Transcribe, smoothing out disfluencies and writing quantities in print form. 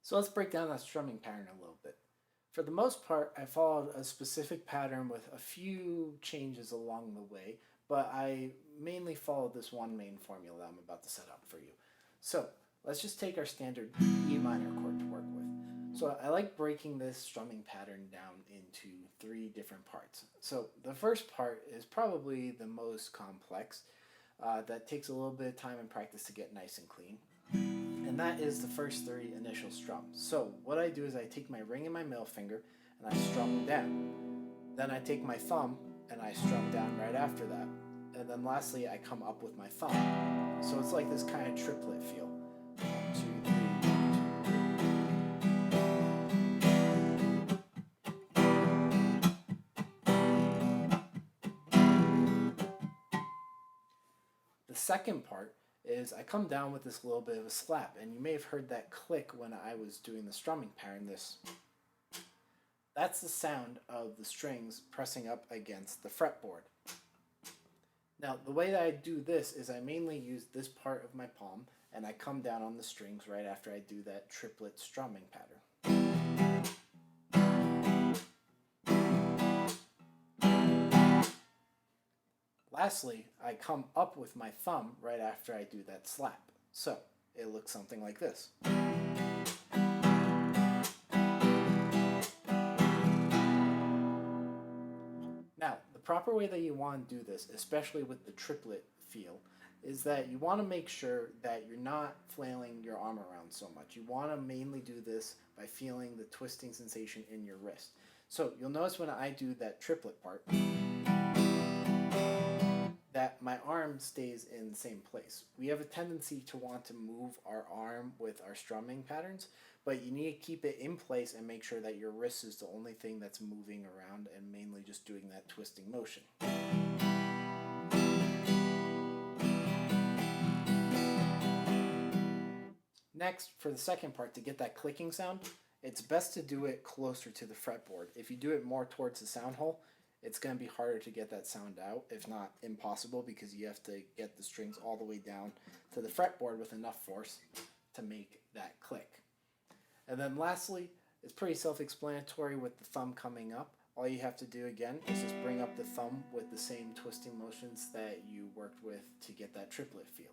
So let's break down that strumming pattern a little bit. For the most part, I followed a specific pattern with a few changes along the way, but I mainly followed this one main formula that I'm about to set up for you. So let's just take our standard E minor chord to work with. So I like breaking this strumming pattern down into three different parts. So the first part is probably the most complex. That takes a little bit of time and practice to get nice and clean. And that is the first three initial strums. So what I do is I take my ring and my middle finger and I strum down. Then I take my thumb and I strum down right after that. And then lastly, I come up with my thumb. So it's like this kind of triplet feel. 1, 2, 3. The second part is I come down with this little bit of a slap, and you may have heard that click when I was doing the strumming pattern. That's the sound of the strings pressing up against the fretboard. Now the way that I do this is I mainly use this part of my palm and I come down on the strings right after I do that triplet strumming pattern. Lastly, I come up with my thumb right after I do that slap. So it looks something like this. Now, the proper way that you want to do this, especially with the triplet feel, is that you want to make sure that you're not flailing your arm around so much. You want to mainly do this by feeling the twisting sensation in your wrist. So you'll notice when I do that triplet part, that my arm stays in the same place. We have a tendency to want to move our arm with our strumming patterns, but you need to keep it in place and make sure that your wrist is the only thing that's moving around and mainly just doing that twisting motion. Next, for the second part, to get that clicking sound, it's best to do it closer to the fretboard. If you do it more towards the sound hole, it's going to be harder to get that sound out, if not impossible, because you have to get the strings all the way down to the fretboard with enough force to make that click. And then lastly, it's pretty self-explanatory with the thumb coming up. All you have to do again is just bring up the thumb with the same twisting motions that you worked with to get that triplet feel.